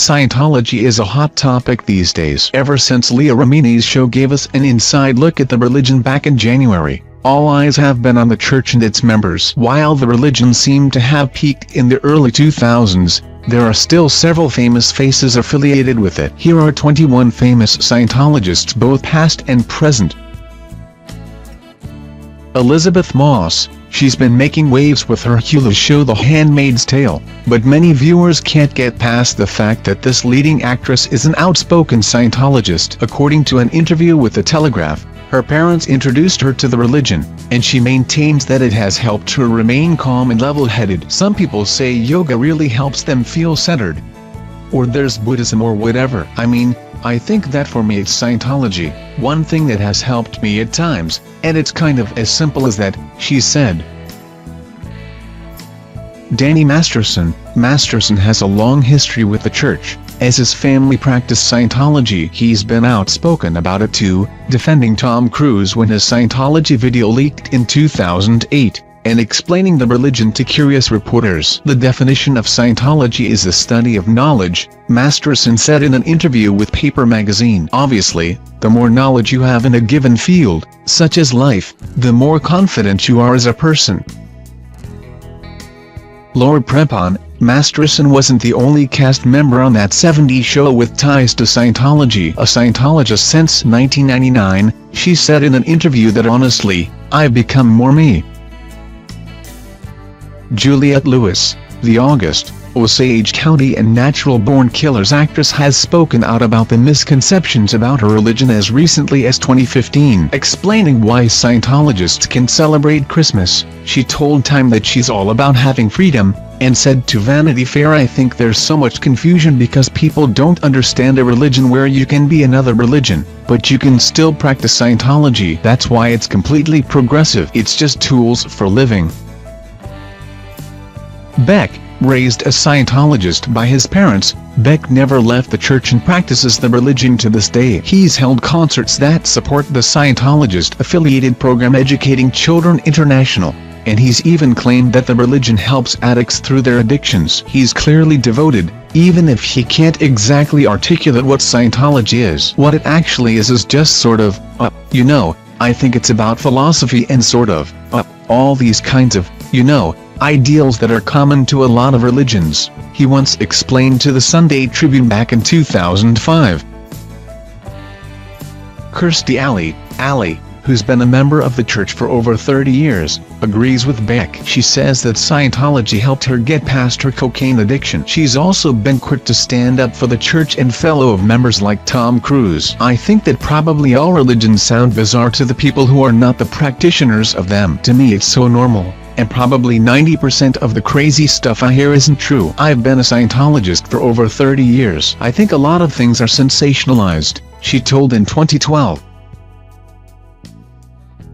Scientology is a hot topic these days. Ever since Leah Remini's show gave us an inside look at the religion back in January, all eyes have been on the church and its members. While the religion seemed to have peaked in the early 2000s, there are still several famous faces affiliated with it. Here are 21 famous Scientologists, both past and present. Elisabeth Moss. She's been making waves with her Hulu show The Handmaid's Tale, but many viewers can't get past the fact that this leading actress is an outspoken Scientologist. According to an interview with The Telegraph, her parents introduced her to the religion, and she maintains that it has helped her remain calm and level-headed. Some people say yoga really helps them feel centered. Or there's Buddhism or whatever. I mean, I think that for me it's Scientology, one thing that has helped me at times, and it's kind of as simple as that, she said. Danny Masterson. Masterson has a long history with the church, as his family practiced Scientology. He's been outspoken about it too, defending Tom Cruise when his Scientology video leaked in 2008. And explaining the religion to curious reporters. The definition of Scientology is the study of knowledge, Masterson said in an interview with Paper magazine. Obviously, the more knowledge you have in a given field, such as life, the more confident you are as a person. Lord Prepon. Masterson wasn't the only cast member on that 70s show with ties to Scientology. A Scientologist since 1999, she said in an interview that honestly, I've become more me. Juliette Lewis. The August, Osage County and natural-born killers actress has spoken out about the misconceptions about her religion as recently as 2015. Explaining why Scientologists can celebrate Christmas, she told Time that she's all about having freedom, and said to Vanity Fair, I think there's so much confusion because people don't understand a religion where you can be another religion, but you can still practice Scientology. That's why it's completely progressive. It's just tools for living. Beck. Raised a Scientologist by his parents, Beck never left the church and practices the religion to this day. He's held concerts that support the Scientologist-affiliated program Educating Children International, and he's even claimed that the religion helps addicts through their addictions. He's clearly devoted, even if he can't exactly articulate what Scientology is. What it actually is just sort of, I think it's about philosophy and sort of, all these kinds of, ideals that are common to a lot of religions, he once explained to the Sunday Tribune back in 2005. Kirstie Alley, who's been a member of the church for over 30 years, agrees with Beck. She says that Scientology helped her get past her cocaine addiction. She's also been quick to stand up for the church and fellow of members like Tom Cruise. I think that probably all religions sound bizarre to the people who are not the practitioners of them. To me it's so normal. And probably 90% of the crazy stuff I hear isn't true. I've been a Scientologist for over 30 years. I think a lot of things are sensationalized, she told in 2012.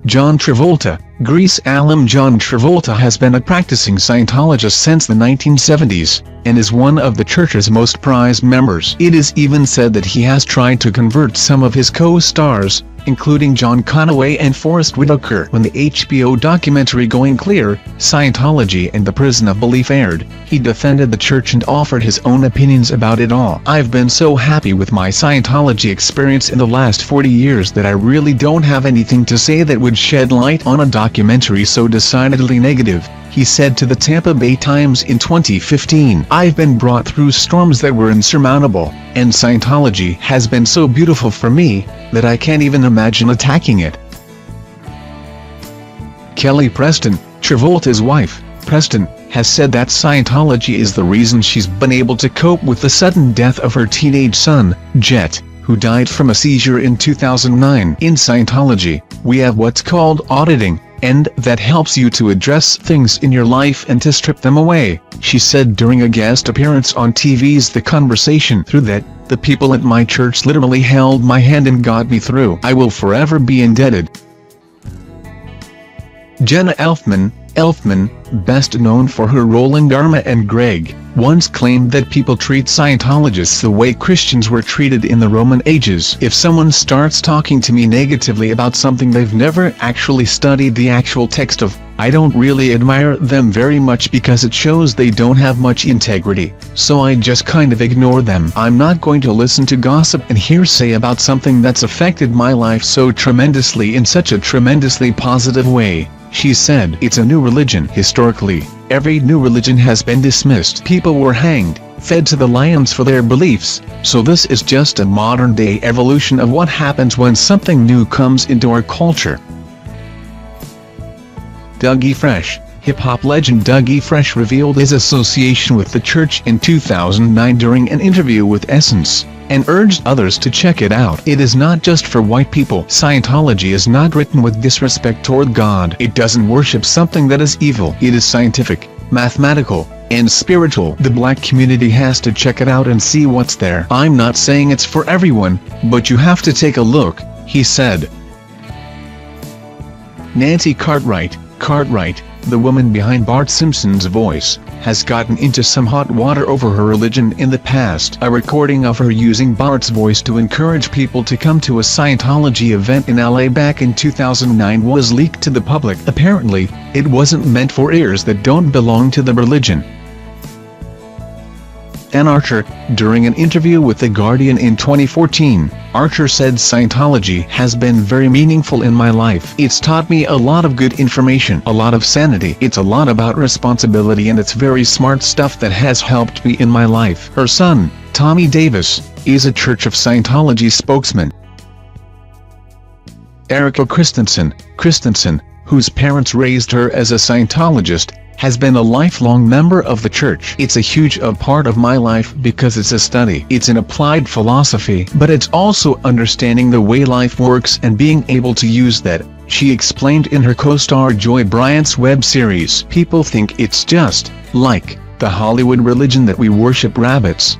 John Travolta. Grease alum John Travolta has been a practicing Scientologist since the 1970s, and is one of the church's most prized members. It is even said that he has tried to convert some of his co-stars, including John Conaway and Forrest Whitaker. When the HBO documentary Going Clear, Scientology and the Prison of Belief aired, he defended the church and offered his own opinions about it all. I've been so happy with my Scientology experience in the last 40 years that I really don't have anything to say that would shed light on a documentary so decidedly negative, he said to the Tampa Bay Times in 2015. I've been brought through storms that were insurmountable, and Scientology has been so beautiful for me, that I can't even imagine attacking it. Kelly Preston. Travolta's wife, Preston, has said that Scientology is the reason she's been able to cope with the sudden death of her teenage son, Jet, who died from a seizure in 2009. In Scientology, we have what's called auditing, and that helps you to address things in your life and to strip them away, she said during a guest appearance on TV's The Conversation. Through that, the people at my church literally held my hand and got me through. I will forever be indebted. Jenna Elfman. Elfman, best known for her role in Dharma and Greg, once claimed that people treat Scientologists the way Christians were treated in the Roman ages. If someone starts talking to me negatively about something they've never actually studied the actual text of, I don't really admire them very much because it shows they don't have much integrity, so I just kind of ignore them. I'm not going to listen to gossip and hearsay about something that's affected my life so tremendously in such a tremendously positive way, she said. It's a new religion. Historically, every new religion has been dismissed. People were hanged, fed to the lions for their beliefs, so this is just a modern-day evolution of what happens when something new comes into our culture. Dougie Fresh. Hip-hop legend Dougie Fresh revealed his association with the church in 2009 during an interview with Essence, and urged others to check it out. It is not just for white people. Scientology is not written with disrespect toward God. It doesn't worship something that is evil. It is scientific, mathematical, and spiritual. The black community has to check it out and see what's there. I'm not saying it's for everyone, but you have to take a look, he said. Nancy Cartwright, the woman behind Bart Simpson's voice, has gotten into some hot water over her religion in the past. A recording of her using Bart's voice to encourage people to come to a Scientology event in LA back in 2009 was leaked to the public. Apparently, it wasn't meant for ears that don't belong to the religion. Ann Archer, during an interview with The Guardian in 2014, Archer said Scientology has been very meaningful in my life. It's taught me a lot of good information, a lot of sanity. It's a lot about responsibility, and it's very smart stuff that has helped me in my life. Her son, Tommy Davis, is a Church of Scientology spokesman. Erika Christensen, whose parents raised her as a Scientologist, has been a lifelong member of the church. It's a huge part of my life because it's a study. It's an applied philosophy, but it's also understanding the way life works and being able to use that, she explained in her co-star Joy Bryant's web series. People think it's just like the Hollywood religion that we worship rabbits.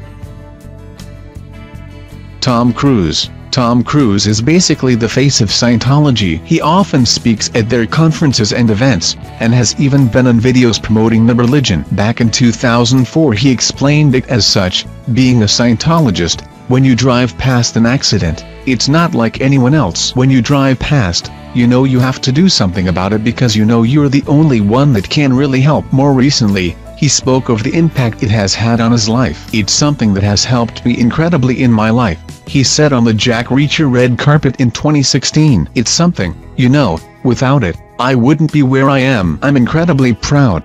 Tom Cruise is basically the face of Scientology. He often speaks at their conferences and events, and has even been on videos promoting the religion. Back in 2004 he explained it as such: being a Scientologist, when you drive past an accident, it's not like anyone else. When you drive past, you know you have to do something about it because you know you're the only one that can really help. More recently, he spoke of the impact it has had on his life. It's something that has helped me incredibly in my life, he said on the Jack Reacher red carpet in 2016. It's something, you know, without it, I wouldn't be where I am. I'm incredibly proud.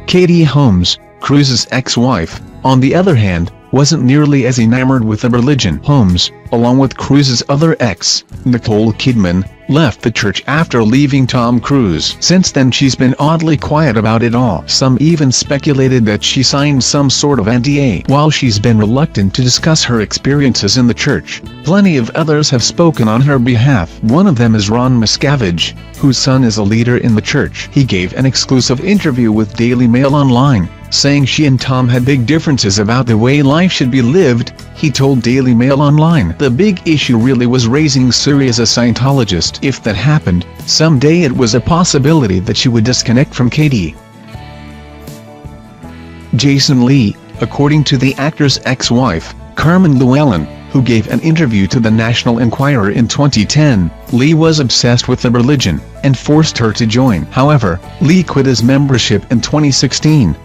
Katie Holmes, Cruise's ex-wife, on the other hand, wasn't nearly as enamored with the religion. Holmes, along with Cruise's other ex, Nicole Kidman, left the church after leaving Tom Cruise. Since then she's been oddly quiet about it all. Some even speculated that she signed some sort of NDA. While she's been reluctant to discuss her experiences in the church, plenty of others have spoken on her behalf. One of them is Ron Miscavige, whose son is a leader in the church. He gave an exclusive interview with Daily Mail Online, saying she and Tom had big differences about the way life should be lived. He told Daily Mail Online, "The big issue really was raising Suri as a Scientologist. If that happened, someday it was a possibility that she would disconnect from Katie." Jason Lee, according to the actor's ex-wife, Carmen Llewellyn, who gave an interview to the National Enquirer in 2010, Lee was obsessed with the religion, and forced her to join. However, Lee quit his membership in 2016.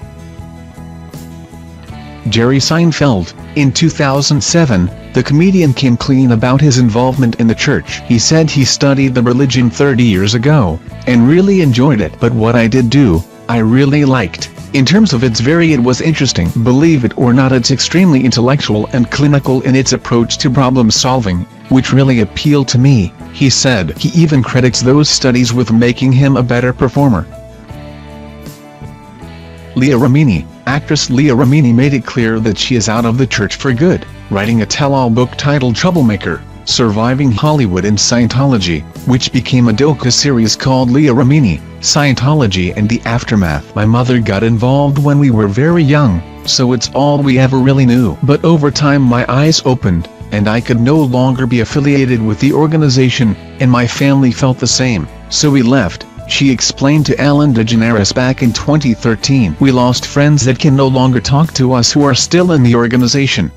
Jerry Seinfeld, in 2007, the comedian came clean about his involvement in the church. He said he studied the religion 30 years ago, and really enjoyed it. But what I did do, I really liked. In terms of it was interesting. Believe it or not, it's extremely intellectual and clinical in its approach to problem solving, which really appealed to me, he said. He even credits those studies with making him a better performer. Leah Remini. Actress Leah Remini made it clear that she is out of the church for good, writing a tell-all book titled Troublemaker: Surviving Hollywood and Scientology, which became a docu-series called Leah Remini, Scientology and the Aftermath. "My mother got involved when we were very young, so it's all we ever really knew. But over time my eyes opened, and I could no longer be affiliated with the organization, and my family felt the same, so we left," She explained to Ellen DeGeneres back in 2013. "We lost friends that can no longer talk to us who are still in the organization."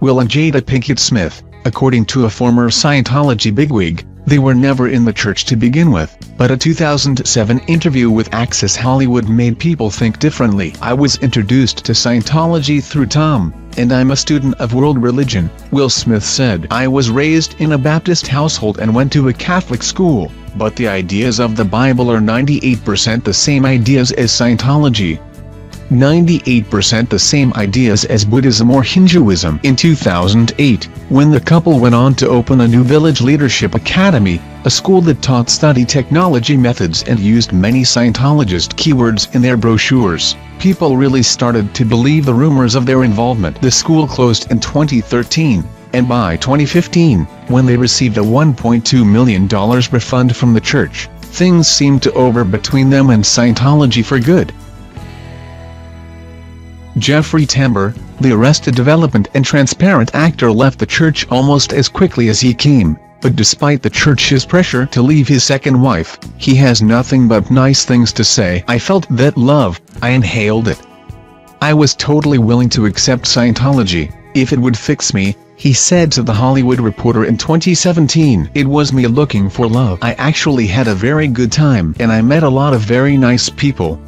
Will and Jada Pinkett Smith, according to a former Scientology bigwig, they were never in the church to begin with, but a 2007 interview with Access Hollywood made people think differently. "I was introduced to Scientology through Tom, and I'm a student of world religion," Will Smith said. "I was raised in a Baptist household and went to a Catholic school, but the ideas of the Bible are 98% the same ideas as Scientology. 98% the same ideas as Buddhism or Hinduism." In 2008, when the couple went on to open a new Village Leadership Academy, a school that taught study technology methods and used many Scientologist keywords in their brochures, people really started to believe the rumors of their involvement. The school closed in 2013, and by 2015, when they received a $1.2 million refund from the church, things seemed to over between them and Scientology for good. Jeffrey Tambor, the Arrested Development and Transparent actor, left the church almost as quickly as he came, but despite the church's pressure to leave his second wife, he has nothing but nice things to say. "I felt that love, I inhaled it. I was totally willing to accept Scientology, if it would fix me," he said to The Hollywood Reporter in 2017. "It was me looking for love. I actually had a very good time and I met a lot of very nice people.